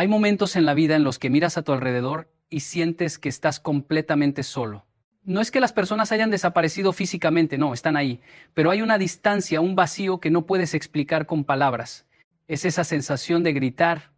Hay momentos en la vida en los que miras a tu alrededor y sientes que estás completamente solo. No es que las personas hayan desaparecido físicamente, no, están ahí, pero hay una distancia, un vacío que no puedes explicar con palabras. Es esa sensación de gritar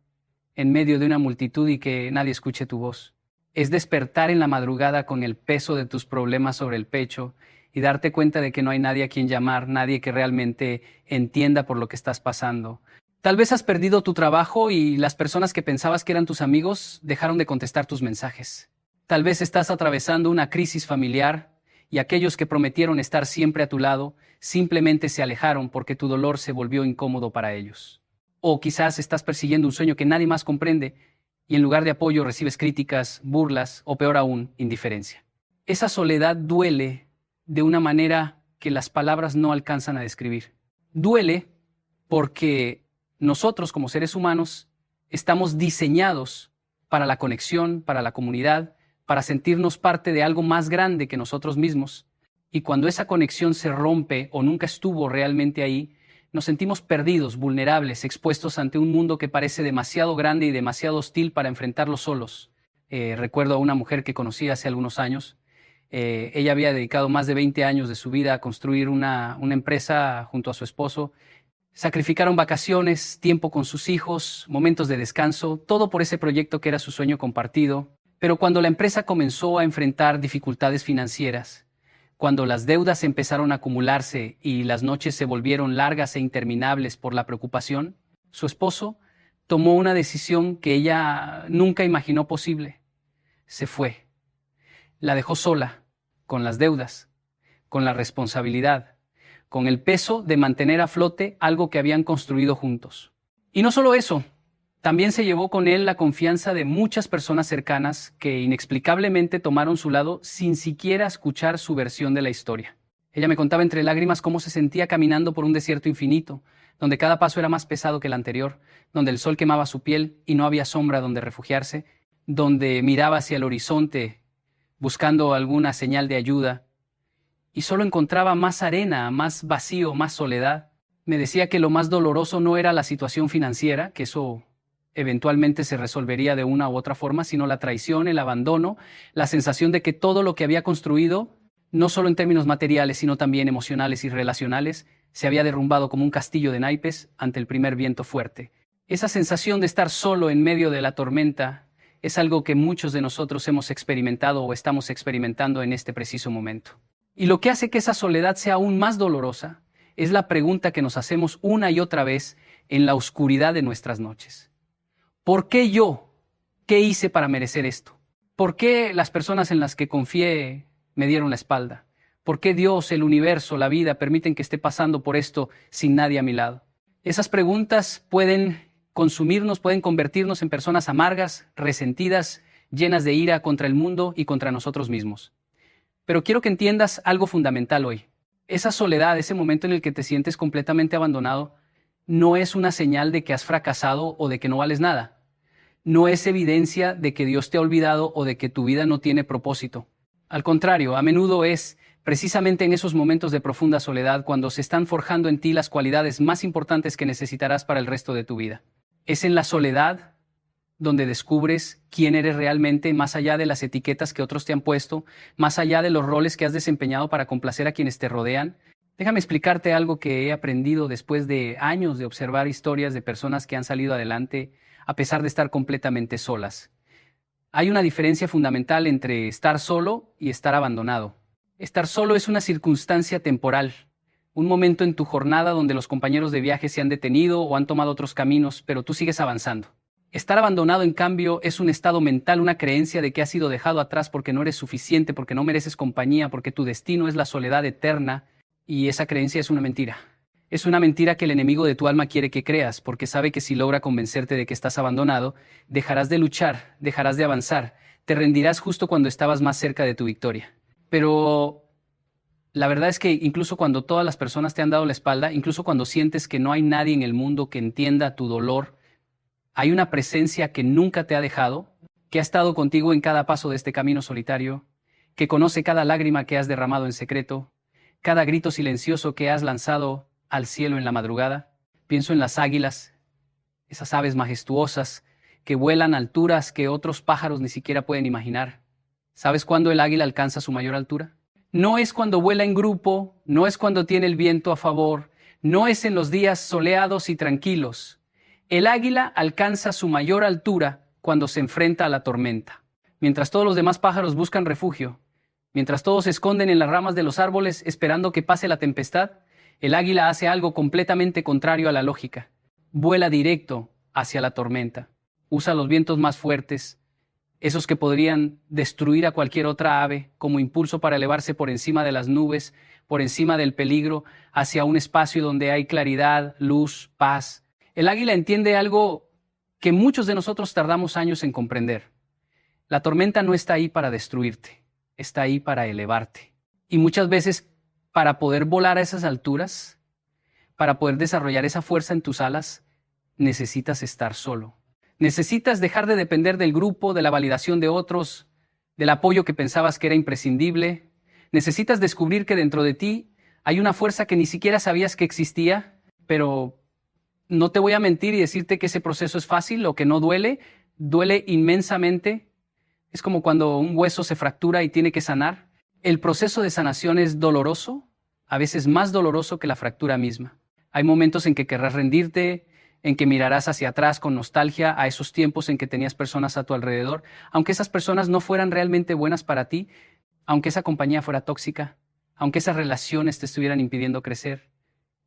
en medio de una multitud y que nadie escuche tu voz. Es despertar en la madrugada con el peso de tus problemas sobre el pecho y darte cuenta de que no hay nadie a quien llamar, nadie que realmente entienda por lo que estás pasando. Tal vez has perdido tu trabajo y las personas que pensabas que eran tus amigos dejaron de contestar tus mensajes. Tal vez estás atravesando una crisis familiar y aquellos que prometieron estar siempre a tu lado simplemente se alejaron porque tu dolor se volvió incómodo para ellos. O quizás estás persiguiendo un sueño que nadie más comprende y en lugar de apoyo recibes críticas, burlas o peor aún, indiferencia. Esa soledad duele de una manera que las palabras no alcanzan a describir. Duele porque nosotros como seres humanos estamos diseñados para la conexión, para la comunidad, para sentirnos parte de algo más grande que nosotros mismos. Y cuando esa conexión se rompe o nunca estuvo realmente ahí, nos sentimos perdidos, vulnerables, expuestos ante un mundo que parece demasiado grande y demasiado hostil para enfrentarlo solos. Recuerdo a una mujer que conocí hace algunos años. Ella había dedicado más de 20 años de su vida a construir una empresa junto a su esposo. Sacrificaron vacaciones, tiempo con sus hijos, momentos de descanso, todo por ese proyecto que era su sueño compartido. Pero cuando la empresa comenzó a enfrentar dificultades financieras, cuando las deudas empezaron a acumularse y las noches se volvieron largas e interminables por la preocupación, su esposo tomó una decisión que ella nunca imaginó posible. Se fue. La dejó sola, con las deudas, con la responsabilidad, con el peso de mantener a flote algo que habían construido juntos. Y no solo eso, también se llevó con él la confianza de muchas personas cercanas que inexplicablemente tomaron su lado sin siquiera escuchar su versión de la historia. Ella me contaba entre lágrimas cómo se sentía caminando por un desierto infinito, donde cada paso era más pesado que el anterior, donde el sol quemaba su piel y no había sombra donde refugiarse, donde miraba hacia el horizonte buscando alguna señal de ayuda, y solo encontraba más arena, más vacío, más soledad. Me decía que lo más doloroso no era la situación financiera, que eso eventualmente se resolvería de una u otra forma, sino la traición, el abandono, la sensación de que todo lo que había construido, no solo en términos materiales, sino también emocionales y relacionales, se había derrumbado como un castillo de naipes ante el primer viento fuerte. Esa sensación de estar solo en medio de la tormenta es algo que muchos de nosotros hemos experimentado o estamos experimentando en este preciso momento. Y lo que hace que esa soledad sea aún más dolorosa es la pregunta que nos hacemos una y otra vez en la oscuridad de nuestras noches. ¿Por qué yo? ¿Qué hice para merecer esto? ¿Por qué las personas en las que confié me dieron la espalda? ¿Por qué Dios, el universo, la vida permiten que esté pasando por esto sin nadie a mi lado? Esas preguntas pueden consumirnos, pueden convertirnos en personas amargas, resentidas, llenas de ira contra el mundo y contra nosotros mismos. Pero quiero que entiendas algo fundamental hoy. Esa soledad, ese momento en el que te sientes completamente abandonado, no es una señal de que has fracasado o de que no vales nada. No es evidencia de que Dios te ha olvidado o de que tu vida no tiene propósito. Al contrario, a menudo es precisamente en esos momentos de profunda soledad cuando se están forjando en ti las cualidades más importantes que necesitarás para el resto de tu vida. Es en la soledad donde descubres quién eres realmente, más allá de las etiquetas que otros te han puesto, más allá de los roles que has desempeñado para complacer a quienes te rodean. Déjame explicarte algo que he aprendido después de años de observar historias de personas que han salido adelante a pesar de estar completamente solas. Hay una diferencia fundamental entre estar solo y estar abandonado. Estar solo es una circunstancia temporal, un momento en tu jornada donde los compañeros de viaje se han detenido o han tomado otros caminos, pero tú sigues avanzando. Estar abandonado, en cambio, es un estado mental, una creencia de que has sido dejado atrás porque no eres suficiente, porque no mereces compañía, porque tu destino es la soledad eterna, y esa creencia es una mentira. Es una mentira que el enemigo de tu alma quiere que creas, porque sabe que si logra convencerte de que estás abandonado, dejarás de luchar, dejarás de avanzar, te rendirás justo cuando estabas más cerca de tu victoria. Pero la verdad es que incluso cuando todas las personas te han dado la espalda, incluso cuando sientes que no hay nadie en el mundo que entienda tu dolor, hay una presencia que nunca te ha dejado, que ha estado contigo en cada paso de este camino solitario, que conoce cada lágrima que has derramado en secreto, cada grito silencioso que has lanzado al cielo en la madrugada. Pienso en las águilas, esas aves majestuosas que vuelan a alturas que otros pájaros ni siquiera pueden imaginar. ¿Sabes cuándo el águila alcanza su mayor altura? No es cuando vuela en grupo, no es cuando tiene el viento a favor, no es en los días soleados y tranquilos. El águila alcanza su mayor altura cuando se enfrenta a la tormenta. Mientras todos los demás pájaros buscan refugio, mientras todos se esconden en las ramas de los árboles esperando que pase la tempestad, el águila hace algo completamente contrario a la lógica. Vuela directo hacia la tormenta. Usa los vientos más fuertes, esos que podrían destruir a cualquier otra ave, como impulso para elevarse por encima de las nubes, por encima del peligro, hacia un espacio donde hay claridad, luz, paz. El águila entiende algo que muchos de nosotros tardamos años en comprender. La tormenta no está ahí para destruirte, está ahí para elevarte. Y muchas veces, para poder volar a esas alturas, para poder desarrollar esa fuerza en tus alas, necesitas estar solo. Necesitas dejar de depender del grupo, de la validación de otros, del apoyo que pensabas que era imprescindible. Necesitas descubrir que dentro de ti hay una fuerza que ni siquiera sabías que existía, pero no te voy a mentir y decirte que ese proceso es fácil o que no duele. Duele inmensamente. Es como cuando un hueso se fractura y tiene que sanar. El proceso de sanación es doloroso, a veces más doloroso que la fractura misma. Hay momentos en que querrás rendirte, en que mirarás hacia atrás con nostalgia a esos tiempos en que tenías personas a tu alrededor, aunque esas personas no fueran realmente buenas para ti, aunque esa compañía fuera tóxica, aunque esas relaciones te estuvieran impidiendo crecer.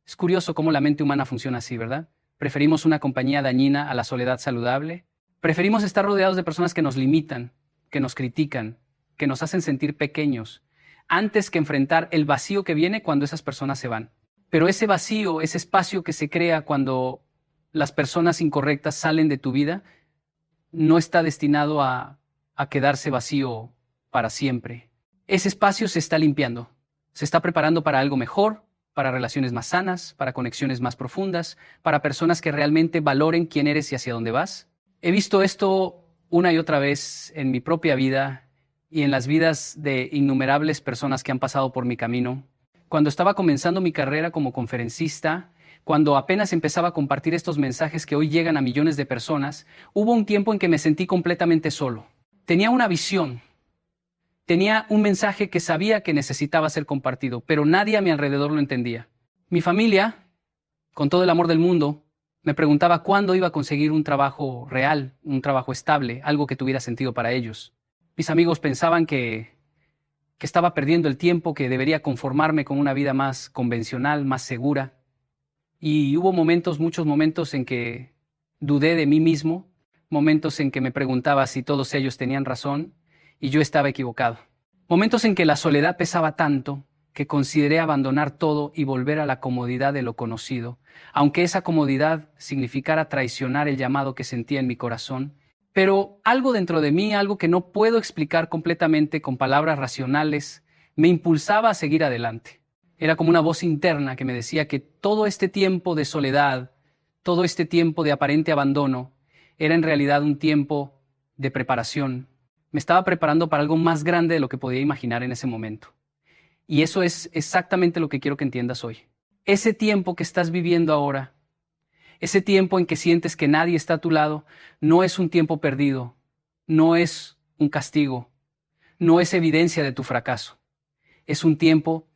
Es curioso cómo la mente humana funciona así, ¿verdad? Preferimos una compañía dañina a la soledad saludable. Preferimos estar rodeados de personas que nos limitan, que nos critican, que nos hacen sentir pequeños, antes que enfrentar el vacío que viene cuando esas personas se van. Pero ese vacío, ese espacio que se crea cuando las personas incorrectas salen de tu vida, no está destinado a quedarse vacío para siempre. Ese espacio se está limpiando, se está preparando para algo mejor, para relaciones más sanas, para conexiones más profundas, para personas que realmente valoren quién eres y hacia dónde vas. He visto esto una y otra vez en mi propia vida y en las vidas de innumerables personas que han pasado por mi camino. Cuando estaba comenzando mi carrera como conferencista, cuando apenas empezaba a compartir estos mensajes que hoy llegan a millones de personas, hubo un tiempo en que me sentí completamente solo. Tenía una visión, tenía un mensaje que sabía que necesitaba ser compartido, pero nadie a mi alrededor lo entendía. Mi familia, con todo el amor del mundo, me preguntaba cuándo iba a conseguir un trabajo real, un trabajo estable, algo que tuviera sentido para ellos. Mis amigos pensaban que estaba perdiendo el tiempo, que debería conformarme con una vida más convencional, más segura. Y hubo momentos, muchos momentos en que dudé de mí mismo, momentos en que me preguntaba si todos ellos tenían razón y yo estaba equivocado. Momentos en que la soledad pesaba tanto que consideré abandonar todo y volver a la comodidad de lo conocido, aunque esa comodidad significara traicionar el llamado que sentía en mi corazón. Pero algo dentro de mí, algo que no puedo explicar completamente con palabras racionales, me impulsaba a seguir adelante. Era como una voz interna que me decía que todo este tiempo de soledad, todo este tiempo de aparente abandono, era en realidad un tiempo de preparación. Me estaba preparando para algo más grande de lo que podía imaginar en ese momento. Y eso es exactamente lo que quiero que entiendas hoy. Ese tiempo que estás viviendo ahora, ese tiempo en que sientes que nadie está a tu lado, no es un tiempo perdido, no es un castigo, no es evidencia de tu fracaso. Es un tiempo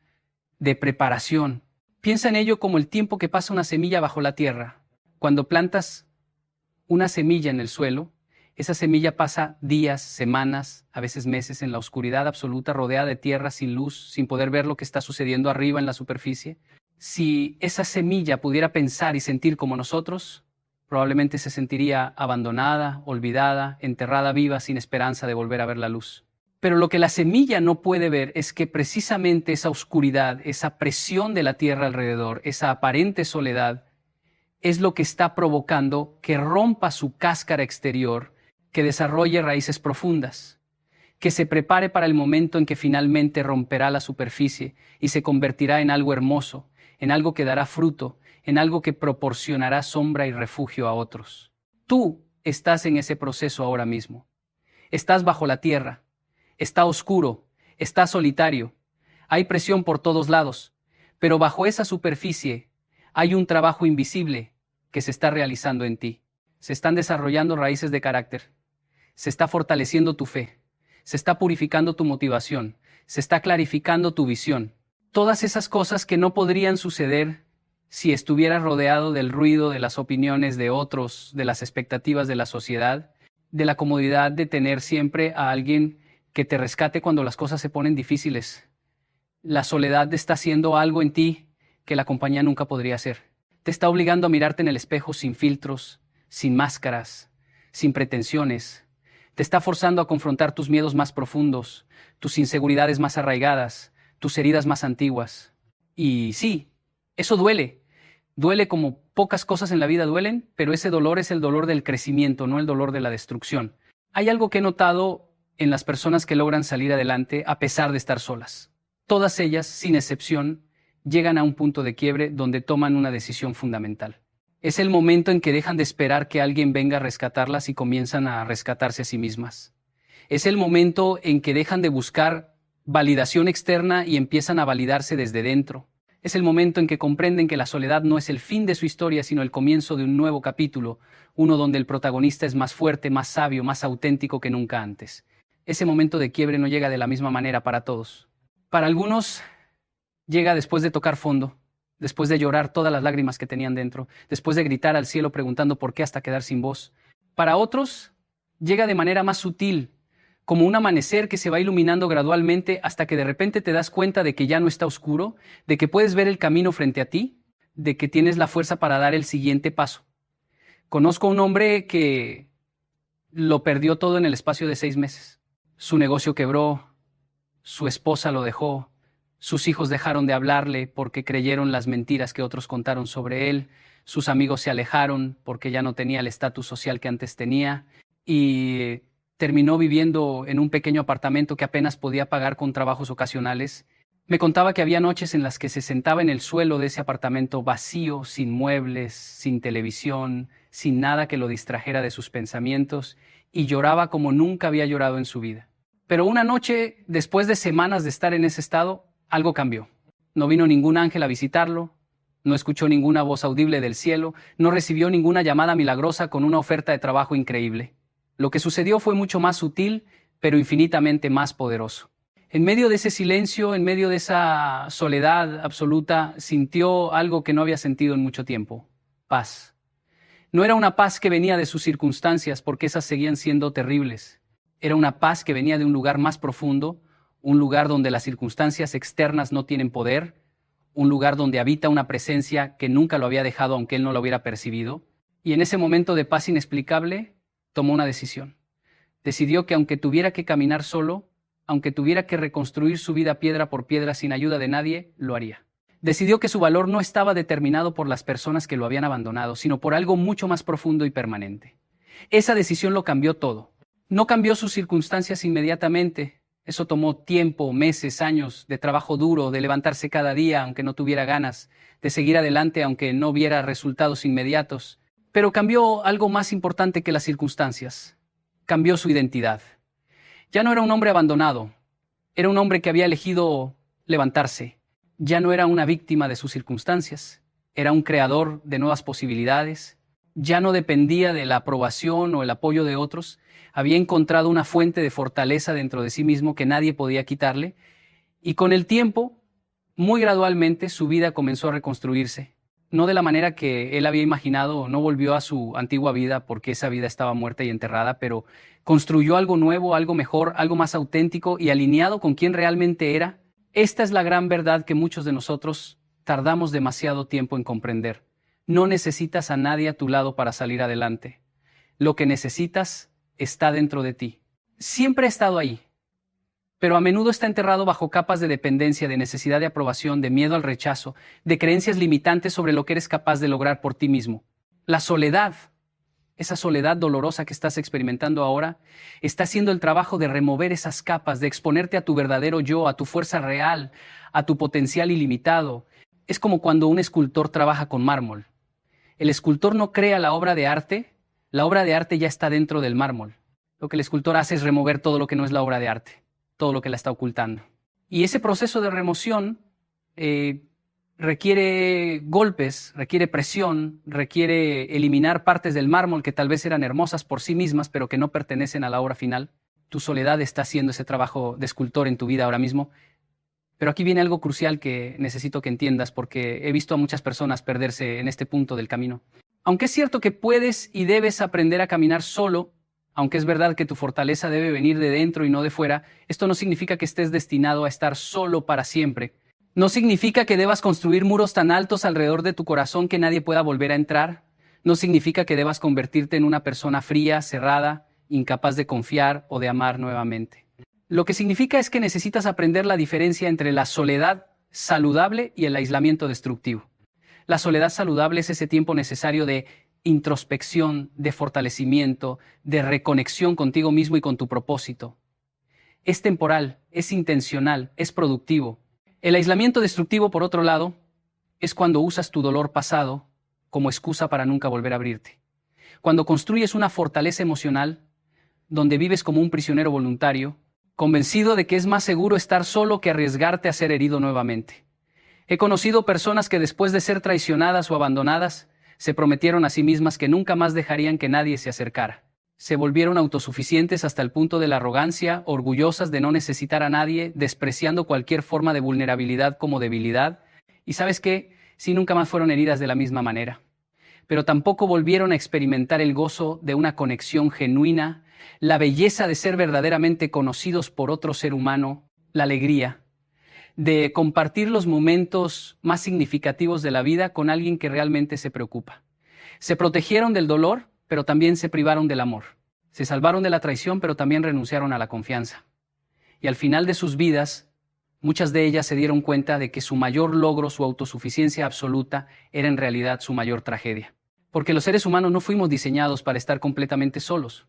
de preparación. Piensa en ello como el tiempo que pasa una semilla bajo la tierra. Cuando plantas una semilla en el suelo, esa semilla pasa días, semanas, a veces meses en la oscuridad absoluta, rodeada de tierra, sin luz, sin poder ver lo que está sucediendo arriba en la superficie. Si esa semilla pudiera pensar y sentir como nosotros, probablemente se sentiría abandonada, olvidada, enterrada viva, sin esperanza de volver a ver la luz. Pero lo que la semilla no puede ver es que precisamente esa oscuridad, esa presión de la tierra alrededor, esa aparente soledad, es lo que está provocando que rompa su cáscara exterior, que desarrolle raíces profundas, que se prepare para el momento en que finalmente romperá la superficie y se convertirá en algo hermoso, en algo que dará fruto, en algo que proporcionará sombra y refugio a otros. Tú estás en ese proceso ahora mismo. Estás bajo la tierra. Está oscuro, está solitario, hay presión por todos lados, pero bajo esa superficie hay un trabajo invisible que se está realizando en ti. Se están desarrollando raíces de carácter. Se está fortaleciendo tu fe. Se está purificando tu motivación. Se está clarificando tu visión. Todas esas cosas que no podrían suceder si estuvieras rodeado del ruido de las opiniones de otros, de las expectativas de la sociedad, de la comodidad de tener siempre a alguien que te rescate cuando las cosas se ponen difíciles. La soledad está haciendo algo en ti que la compañía nunca podría hacer. Te está obligando a mirarte en el espejo sin filtros, sin máscaras, sin pretensiones. Te está forzando a confrontar tus miedos más profundos, tus inseguridades más arraigadas, tus heridas más antiguas. Y sí, eso duele. Duele como pocas cosas en la vida duelen, pero ese dolor es el dolor del crecimiento, no el dolor de la destrucción. Hay algo que he notado en las personas que logran salir adelante a pesar de estar solas. Todas ellas, sin excepción, llegan a un punto de quiebre donde toman una decisión fundamental. Es el momento en que dejan de esperar que alguien venga a rescatarlas y comienzan a rescatarse a sí mismas. Es el momento en que dejan de buscar validación externa y empiezan a validarse desde dentro. Es el momento en que comprenden que la soledad no es el fin de su historia, sino el comienzo de un nuevo capítulo, uno donde el protagonista es más fuerte, más sabio, más auténtico que nunca antes. Ese momento de quiebre no llega de la misma manera para todos. Para algunos, llega después de tocar fondo, después de llorar todas las lágrimas que tenían dentro, después de gritar al cielo preguntando por qué hasta quedar sin voz. Para otros, llega de manera más sutil, como un amanecer que se va iluminando gradualmente hasta que de repente te das cuenta de que ya no está oscuro, de que puedes ver el camino frente a ti, de que tienes la fuerza para dar el siguiente paso. Conozco a un hombre que lo perdió todo en el espacio de 6 meses. Su negocio quebró, su esposa lo dejó, sus hijos dejaron de hablarle porque creyeron las mentiras que otros contaron sobre él, sus amigos se alejaron porque ya no tenía el estatus social que antes tenía y terminó viviendo en un pequeño apartamento que apenas podía pagar con trabajos ocasionales. Me contaba que había noches en las que se sentaba en el suelo de ese apartamento vacío, sin muebles, sin televisión, sin nada que lo distrajera de sus pensamientos, y lloraba como nunca había llorado en su vida. Pero una noche, después de semanas de estar en ese estado, algo cambió. No vino ningún ángel a visitarlo, no escuchó ninguna voz audible del cielo, no recibió ninguna llamada milagrosa con una oferta de trabajo increíble. Lo que sucedió fue mucho más sutil, pero infinitamente más poderoso. En medio de ese silencio, en medio de esa soledad absoluta, sintió algo que no había sentido en mucho tiempo: paz. No era una paz que venía de sus circunstancias, porque esas seguían siendo terribles. Era una paz que venía de un lugar más profundo, un lugar donde las circunstancias externas no tienen poder, un lugar donde habita una presencia que nunca lo había dejado aunque él no lo hubiera percibido. Y en ese momento de paz inexplicable, tomó una decisión. Decidió que aunque tuviera que caminar solo, aunque tuviera que reconstruir su vida piedra por piedra sin ayuda de nadie, lo haría. Decidió que su valor no estaba determinado por las personas que lo habían abandonado, sino por algo mucho más profundo y permanente. Esa decisión lo cambió todo. No cambió sus circunstancias inmediatamente. Eso tomó tiempo, meses, años de trabajo duro, de levantarse cada día aunque no tuviera ganas, de seguir adelante aunque no viera resultados inmediatos. Pero cambió algo más importante que las circunstancias. Cambió su identidad. Ya no era un hombre abandonado. Era un hombre que había elegido levantarse. Ya no era una víctima de sus circunstancias. Era un creador de nuevas posibilidades. Ya no dependía de la aprobación o el apoyo de otros. Había encontrado una fuente de fortaleza dentro de sí mismo que nadie podía quitarle. Y con el tiempo, muy gradualmente, su vida comenzó a reconstruirse. No de la manera que él había imaginado, no volvió a su antigua vida porque esa vida estaba muerta y enterrada, pero construyó algo nuevo, algo mejor, algo más auténtico y alineado con quien realmente era. Esta es la gran verdad que muchos de nosotros tardamos demasiado tiempo en comprender. No necesitas a nadie a tu lado para salir adelante. Lo que necesitas está dentro de ti. Siempre ha estado ahí, pero a menudo está enterrado bajo capas de dependencia, de necesidad de aprobación, de miedo al rechazo, de creencias limitantes sobre lo que eres capaz de lograr por ti mismo. La soledad, esa soledad dolorosa que estás experimentando ahora, está haciendo el trabajo de remover esas capas, de exponerte a tu verdadero yo, a tu fuerza real, a tu potencial ilimitado. Es como cuando un escultor trabaja con mármol. El escultor no crea la obra de arte ya está dentro del mármol. Lo que el escultor hace es remover todo lo que no es la obra de arte, todo lo que la está ocultando. Y ese proceso de remoción requiere golpes, requiere presión, requiere eliminar partes del mármol que tal vez eran hermosas por sí mismas, pero que no pertenecen a la obra final. Tu soledad está haciendo ese trabajo de escultor en tu vida ahora mismo. Pero aquí viene algo crucial que necesito que entiendas, porque he visto a muchas personas perderse en este punto del camino. Aunque es cierto que puedes y debes aprender a caminar solo, aunque es verdad que tu fortaleza debe venir de dentro y no de fuera, esto no significa que estés destinado a estar solo para siempre. No significa que debas construir muros tan altos alrededor de tu corazón que nadie pueda volver a entrar. No significa que debas convertirte en una persona fría, cerrada, incapaz de confiar o de amar nuevamente. Lo que significa es que necesitas aprender la diferencia entre la soledad saludable y el aislamiento destructivo. La soledad saludable es ese tiempo necesario de introspección, de fortalecimiento, de reconexión contigo mismo y con tu propósito. Es temporal, es intencional, es productivo. El aislamiento destructivo, por otro lado, es cuando usas tu dolor pasado como excusa para nunca volver a abrirte. Cuando construyes una fortaleza emocional donde vives como un prisionero voluntario, convencido de que es más seguro estar solo que arriesgarte a ser herido nuevamente. He conocido personas que después de ser traicionadas o abandonadas, se prometieron a sí mismas que nunca más dejarían que nadie se acercara. Se volvieron autosuficientes hasta el punto de la arrogancia, orgullosas de no necesitar a nadie, despreciando cualquier forma de vulnerabilidad como debilidad. Y ¿sabes qué? Sí, nunca más fueron heridas de la misma manera. Pero tampoco volvieron a experimentar el gozo de una conexión genuina, la belleza de ser verdaderamente conocidos por otro ser humano, la alegría de compartir los momentos más significativos de la vida con alguien que realmente se preocupa. Se protegieron del dolor, pero también se privaron del amor. Se salvaron de la traición, pero también renunciaron a la confianza. Y al final de sus vidas, muchas de ellas se dieron cuenta de que su mayor logro, su autosuficiencia absoluta, era en realidad su mayor tragedia. Porque los seres humanos no fuimos diseñados para estar completamente solos.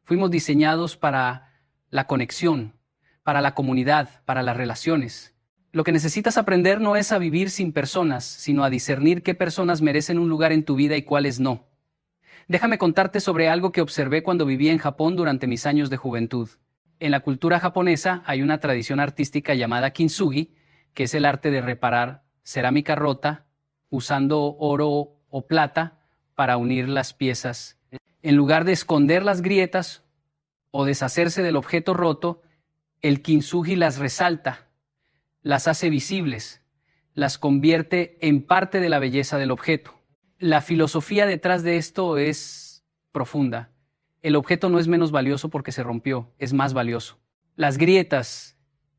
Fuimos diseñados para la conexión, para la comunidad, para las relaciones. Lo que necesitas aprender no es a vivir sin personas, sino a discernir qué personas merecen un lugar en tu vida y cuáles no. Déjame contarte sobre algo que observé cuando vivía en Japón durante mis años de juventud. En la cultura japonesa hay una tradición artística llamada kintsugi, que es el arte de reparar cerámica rota usando oro o plata para unir las piezas. En lugar de esconder las grietas o deshacerse del objeto roto, el kintsugi las resalta, las hace visibles, las convierte en parte de la belleza del objeto. La filosofía detrás de esto es profunda. El objeto no es menos valioso porque se rompió, es más valioso. Las grietas,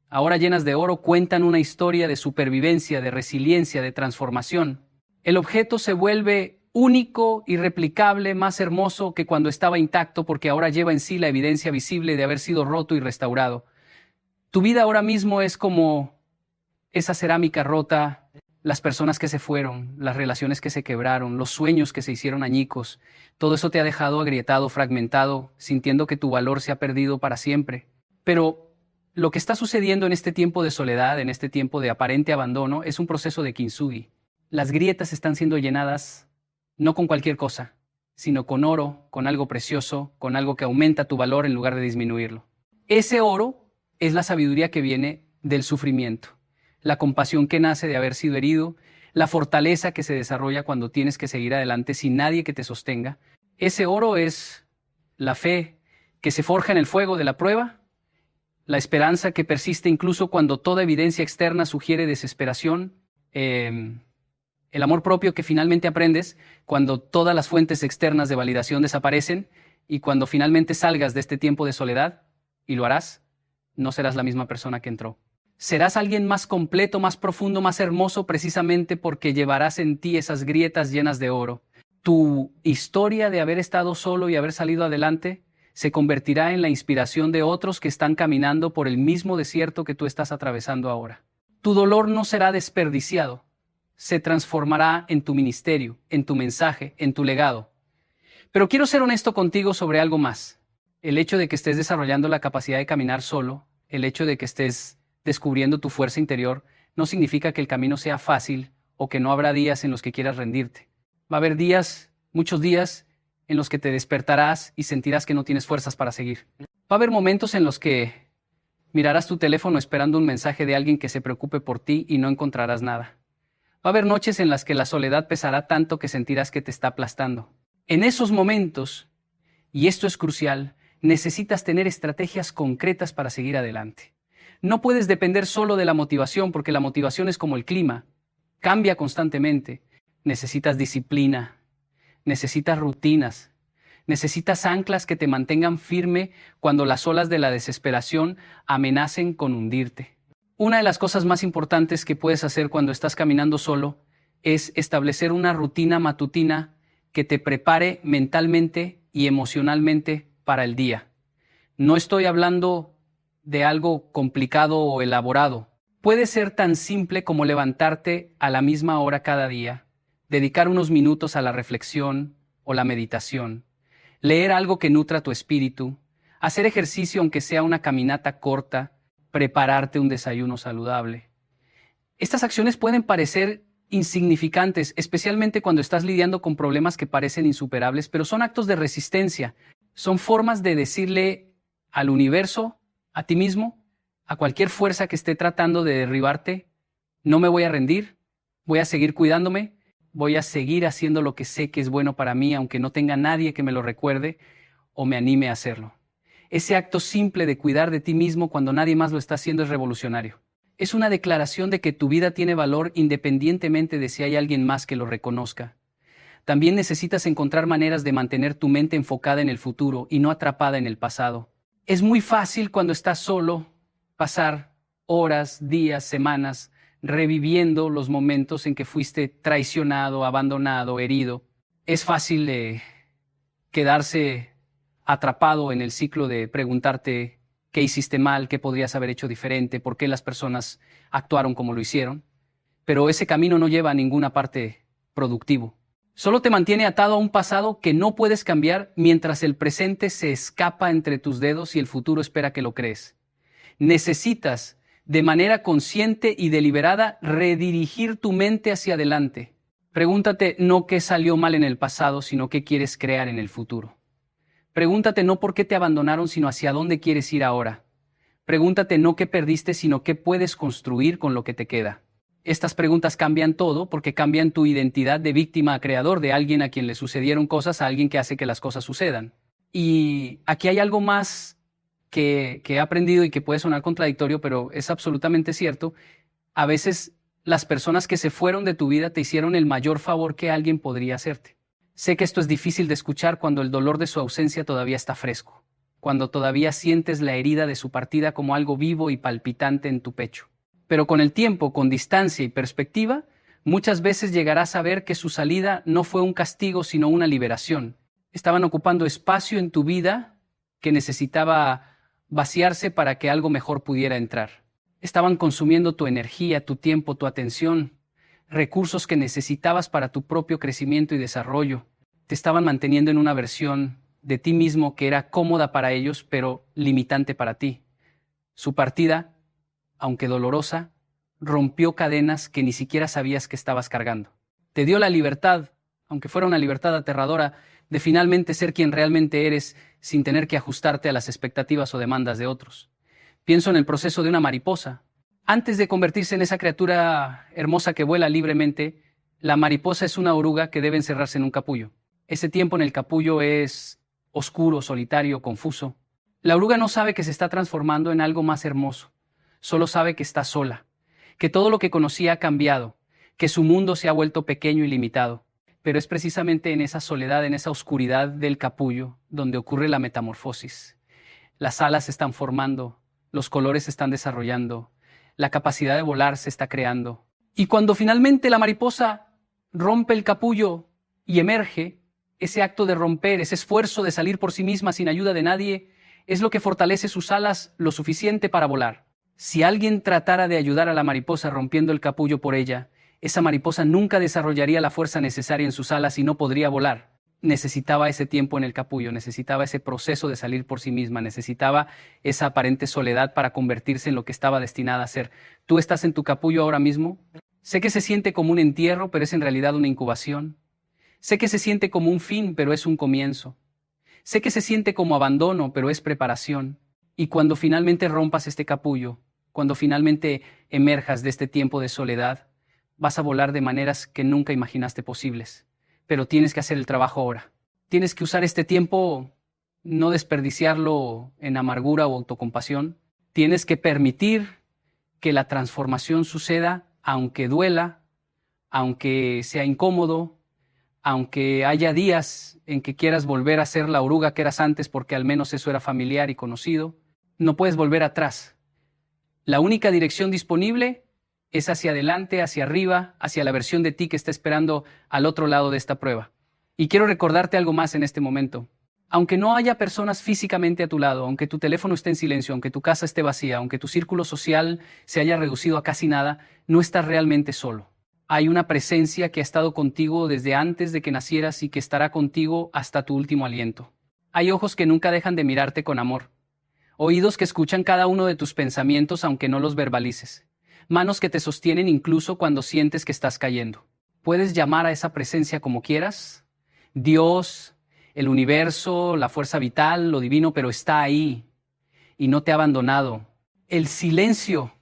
ahora llenas de oro, cuentan una historia de supervivencia, de resiliencia, de transformación. El objeto se vuelve único, irreplicable, más hermoso que cuando estaba intacto porque ahora lleva en sí la evidencia visible de haber sido roto y restaurado. Tu vida ahora mismo es como esa cerámica rota, las personas que se fueron, las relaciones que se quebraron, los sueños que se hicieron añicos. Todo eso te ha dejado agrietado, fragmentado, sintiendo que tu valor se ha perdido para siempre. Pero lo que está sucediendo en este tiempo de soledad, en este tiempo de aparente abandono, es un proceso de kintsugi. Las grietas están siendo llenadas no con cualquier cosa, sino con oro, con algo precioso, con algo que aumenta tu valor en lugar de disminuirlo. Ese oro es la sabiduría que viene del sufrimiento, la compasión que nace de haber sido herido, la fortaleza que se desarrolla cuando tienes que seguir adelante sin nadie que te sostenga. Ese oro es la fe que se forja en el fuego de la prueba, la esperanza que persiste incluso cuando toda evidencia externa sugiere desesperación, el amor propio que finalmente aprendes cuando todas las fuentes externas de validación desaparecen y cuando finalmente salgas de este tiempo de soledad, y lo harás, no serás la misma persona que entró. Serás alguien más completo, más profundo, más hermoso precisamente porque llevarás en ti esas grietas llenas de oro. Tu historia de haber estado solo y haber salido adelante se convertirá en la inspiración de otros que están caminando por el mismo desierto que tú estás atravesando ahora. Tu dolor no será desperdiciado, se transformará en tu ministerio, en tu mensaje, en tu legado. Pero quiero ser honesto contigo sobre algo más. El hecho de que estés desarrollando la capacidad de caminar solo, el hecho de que estés descubriendo tu fuerza interior, no significa que el camino sea fácil o que no habrá días en los que quieras rendirte. Va a haber días, muchos días, en los que te despertarás y sentirás que no tienes fuerzas para seguir. Va a haber momentos en los que mirarás tu teléfono esperando un mensaje de alguien que se preocupe por ti y no encontrarás nada. Va a haber noches en las que la soledad pesará tanto que sentirás que te está aplastando. En esos momentos, y esto es crucial, necesitas tener estrategias concretas para seguir adelante. No puedes depender solo de la motivación, porque la motivación es como el clima, cambia constantemente. Necesitas disciplina, necesitas rutinas, necesitas anclas que te mantengan firme cuando las olas de la desesperación amenacen con hundirte. Una de las cosas más importantes que puedes hacer cuando estás caminando solo es establecer una rutina matutina que te prepare mentalmente y emocionalmente para el día. No estoy hablando de algo complicado o elaborado. Puede ser tan simple como levantarte a la misma hora cada día, dedicar unos minutos a la reflexión o la meditación, leer algo que nutra tu espíritu, hacer ejercicio aunque sea una caminata corta, prepararte un desayuno saludable. Estas acciones pueden parecer insignificantes, especialmente cuando estás lidiando con problemas que parecen insuperables, pero son actos de resistencia. Son formas de decirle al universo, a ti mismo, a cualquier fuerza que esté tratando de derribarte, no me voy a rendir, voy a seguir cuidándome, voy a seguir haciendo lo que sé que es bueno para mí, aunque no tenga nadie que me lo recuerde o me anime a hacerlo. Ese acto simple de cuidar de ti mismo cuando nadie más lo está haciendo es revolucionario. Es una declaración de que tu vida tiene valor independientemente de si hay alguien más que lo reconozca. También necesitas encontrar maneras de mantener tu mente enfocada en el futuro y no atrapada en el pasado. Es muy fácil cuando estás solo pasar horas, días, semanas reviviendo los momentos en que fuiste traicionado, abandonado, herido. Es fácil quedarse atrapado en el ciclo de preguntarte qué hiciste mal, qué podrías haber hecho diferente, por qué las personas actuaron como lo hicieron. Pero ese camino no lleva a ninguna parte productivo. Solo te mantiene atado a un pasado que no puedes cambiar mientras el presente se escapa entre tus dedos y el futuro espera que lo crees. Necesitas, de manera consciente y deliberada, redirigir tu mente hacia adelante. Pregúntate no qué salió mal en el pasado, sino qué quieres crear en el futuro. Pregúntate no por qué te abandonaron, sino hacia dónde quieres ir ahora. Pregúntate no qué perdiste, sino qué puedes construir con lo que te queda. Estas preguntas cambian todo porque cambian tu identidad de víctima a creador, de alguien a quien le sucedieron cosas a alguien que hace que las cosas sucedan. Y aquí hay algo más que he aprendido y que puede sonar contradictorio, pero es absolutamente cierto. A veces las personas que se fueron de tu vida te hicieron el mayor favor que alguien podría hacerte. Sé que esto es difícil de escuchar cuando el dolor de su ausencia todavía está fresco, cuando todavía sientes la herida de su partida como algo vivo y palpitante en tu pecho. Pero con el tiempo, con distancia y perspectiva, muchas veces llegarás a ver que su salida no fue un castigo, sino una liberación. Estaban ocupando espacio en tu vida que necesitaba vaciarse para que algo mejor pudiera entrar. Estaban consumiendo tu energía, tu tiempo, tu atención, recursos que necesitabas para tu propio crecimiento y desarrollo. Te estaban manteniendo en una versión de ti mismo que era cómoda para ellos, pero limitante para ti. Su partida, aunque dolorosa, rompió cadenas que ni siquiera sabías que estabas cargando. Te dio la libertad, aunque fuera una libertad aterradora, de finalmente ser quien realmente eres sin tener que ajustarte a las expectativas o demandas de otros. Pienso en el proceso de una mariposa. Antes de convertirse en esa criatura hermosa que vuela libremente, la mariposa es una oruga que debe encerrarse en un capullo. Ese tiempo en el capullo es oscuro, solitario, confuso. La oruga no sabe que se está transformando en algo más hermoso. Solo sabe que está sola, que todo lo que conocía ha cambiado, que su mundo se ha vuelto pequeño y limitado. Pero es precisamente en esa soledad, en esa oscuridad del capullo, donde ocurre la metamorfosis. Las alas se están formando, los colores se están desarrollando, la capacidad de volar se está creando. Y cuando finalmente la mariposa rompe el capullo y emerge, ese acto de romper, ese esfuerzo de salir por sí misma sin ayuda de nadie, es lo que fortalece sus alas lo suficiente para volar. Si alguien tratara de ayudar a la mariposa rompiendo el capullo por ella, esa mariposa nunca desarrollaría la fuerza necesaria en sus alas y no podría volar. Necesitaba ese tiempo en el capullo, necesitaba ese proceso de salir por sí misma, necesitaba esa aparente soledad para convertirse en lo que estaba destinada a ser. ¿Tú estás en tu capullo ahora mismo? Sé que se siente como un entierro, pero es en realidad una incubación. Sé que se siente como un fin, pero es un comienzo. Sé que se siente como abandono, pero es preparación. Y cuando finalmente rompas este capullo, cuando finalmente emerjas de este tiempo de soledad, vas a volar de maneras que nunca imaginaste posibles. Pero tienes que hacer el trabajo ahora. Tienes que usar este tiempo, no desperdiciarlo en amargura o autocompasión. Tienes que permitir que la transformación suceda, aunque duela, aunque sea incómodo, aunque haya días en que quieras volver a ser la oruga que eras antes porque al menos eso era familiar y conocido. No puedes volver atrás. La única dirección disponible es hacia adelante, hacia arriba, hacia la versión de ti que está esperando al otro lado de esta prueba. Y quiero recordarte algo más en este momento. Aunque no haya personas físicamente a tu lado, aunque tu teléfono esté en silencio, aunque tu casa esté vacía, aunque tu círculo social se haya reducido a casi nada, no estás realmente solo. Hay una presencia que ha estado contigo desde antes de que nacieras y que estará contigo hasta tu último aliento. Hay ojos que nunca dejan de mirarte con amor. Oídos que escuchan cada uno de tus pensamientos aunque no los verbalices. Manos que te sostienen incluso cuando sientes que estás cayendo. Puedes llamar a esa presencia como quieras. Dios, el universo, la fuerza vital, lo divino, pero está ahí y no te ha abandonado. El silencio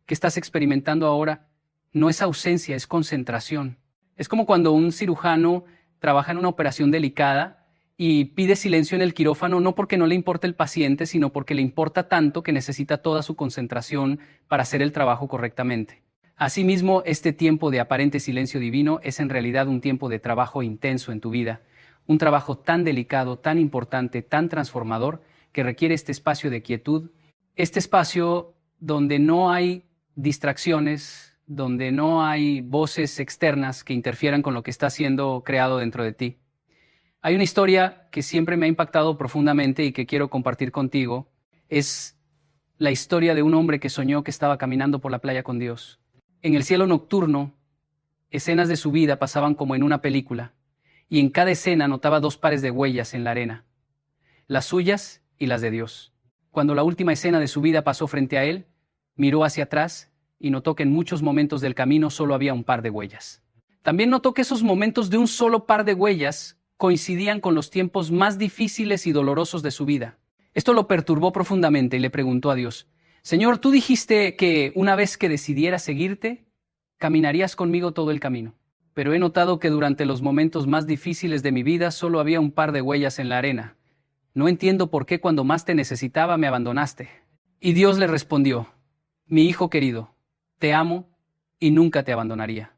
que estás experimentando ahora no es ausencia, es concentración. Es como cuando un cirujano trabaja en una operación delicada y pide silencio en el quirófano no porque no le importa el paciente, sino porque le importa tanto que necesita toda su concentración para hacer el trabajo correctamente. Asimismo, este tiempo de aparente silencio divino es en realidad un tiempo de trabajo intenso en tu vida, un trabajo tan delicado, tan importante, tan transformador, que requiere este espacio de quietud, este espacio donde no hay distracciones, donde no hay voces externas que interfieran con lo que está siendo creado dentro de ti. Hay una historia que siempre me ha impactado profundamente y que quiero compartir contigo. Es la historia de un hombre que soñó que estaba caminando por la playa con Dios. En el cielo nocturno, escenas de su vida pasaban como en una película, y en cada escena notaba dos pares de huellas en la arena, las suyas y las de Dios. Cuando la última escena de su vida pasó frente a él, miró hacia atrás y notó que en muchos momentos del camino solo había un par de huellas. También notó que esos momentos de un solo par de huellas coincidían con los tiempos más difíciles y dolorosos de su vida. Esto lo perturbó profundamente y le preguntó a Dios: Señor, tú dijiste que una vez que decidiera seguirte, caminarías conmigo todo el camino. Pero he notado que durante los momentos más difíciles de mi vida solo había un par de huellas en la arena. No entiendo por qué cuando más te necesitaba me abandonaste. Y Dios le respondió: Mi hijo querido, te amo y nunca te abandonaría.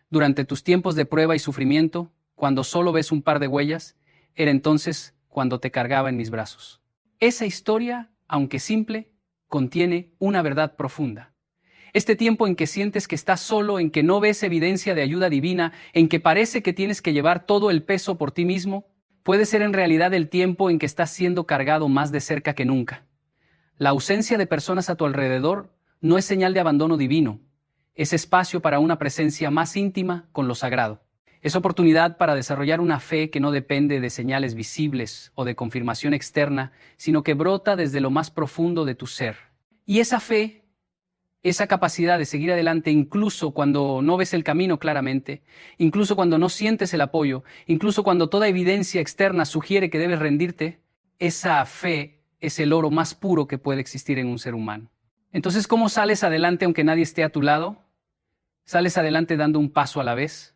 Durante tus tiempos de prueba y sufrimiento, cuando solo ves un par de huellas, era entonces cuando te cargaba en mis brazos. Esa historia, aunque simple, contiene una verdad profunda. Este tiempo en que sientes que estás solo, en que no ves evidencia de ayuda divina, en que parece que tienes que llevar todo el peso por ti mismo, puede ser en realidad el tiempo en que estás siendo cargado más de cerca que nunca. La ausencia de personas a tu alrededor no es señal de abandono divino, es espacio para una presencia más íntima con lo sagrado. Es oportunidad para desarrollar una fe que no depende de señales visibles o de confirmación externa, sino que brota desde lo más profundo de tu ser. Y esa fe, esa capacidad de seguir adelante incluso cuando no ves el camino claramente, incluso cuando no sientes el apoyo, incluso cuando toda evidencia externa sugiere que debes rendirte, esa fe es el oro más puro que puede existir en un ser humano. Entonces, ¿cómo sales adelante aunque nadie esté a tu lado? Sales adelante dando un paso a la vez.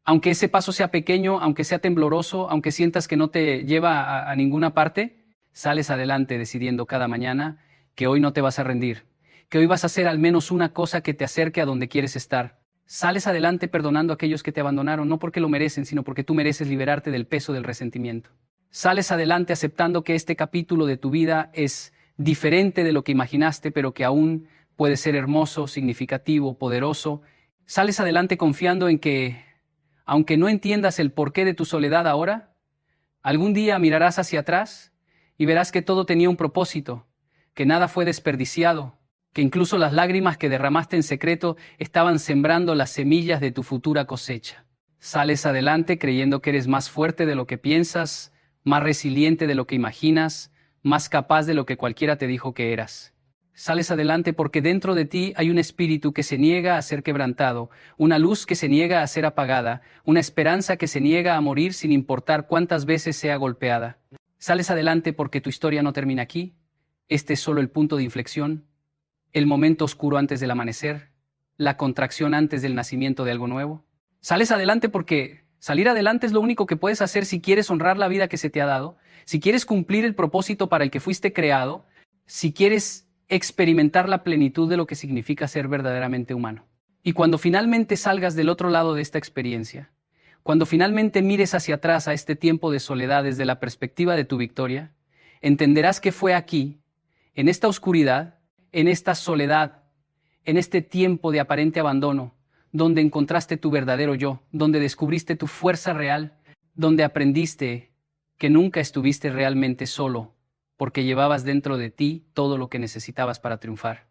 Aunque ese paso sea pequeño, aunque sea tembloroso, aunque sientas que no te lleva a ninguna parte, sales adelante decidiendo cada mañana que hoy no te vas a rendir, que hoy vas a hacer al menos una cosa que te acerque a donde quieres estar. Sales adelante perdonando a aquellos que te abandonaron, no porque lo merecen, sino porque tú mereces liberarte del peso del resentimiento. Sales adelante aceptando que este capítulo de tu vida es diferente de lo que imaginaste, pero que aún puede ser hermoso, significativo, poderoso. Sales adelante confiando en que, aunque no entiendas el porqué de tu soledad ahora, algún día mirarás hacia atrás y verás que todo tenía un propósito, que nada fue desperdiciado, que incluso las lágrimas que derramaste en secreto estaban sembrando las semillas de tu futura cosecha. Sales adelante creyendo que eres más fuerte de lo que piensas, más resiliente de lo que imaginas, más capaz de lo que cualquiera te dijo que eras. Sales adelante porque dentro de ti hay un espíritu que se niega a ser quebrantado, una luz que se niega a ser apagada, una esperanza que se niega a morir sin importar cuántas veces sea golpeada. Sales adelante porque tu historia no termina aquí. Este es solo el punto de inflexión, el momento oscuro antes del amanecer, la contracción antes del nacimiento de algo nuevo. Sales adelante porque salir adelante es lo único que puedes hacer si quieres honrar la vida que se te ha dado, si quieres cumplir el propósito para el que fuiste creado, si quieres experimentar la plenitud de lo que significa ser verdaderamente humano. Y cuando finalmente salgas del otro lado de esta experiencia, cuando finalmente mires hacia atrás a este tiempo de soledad desde la perspectiva de tu victoria, entenderás que fue aquí, en esta oscuridad, en esta soledad, en este tiempo de aparente abandono, donde encontraste tu verdadero yo, donde descubriste tu fuerza real, donde aprendiste que nunca estuviste realmente solo, porque llevabas dentro de ti todo lo que necesitabas para triunfar.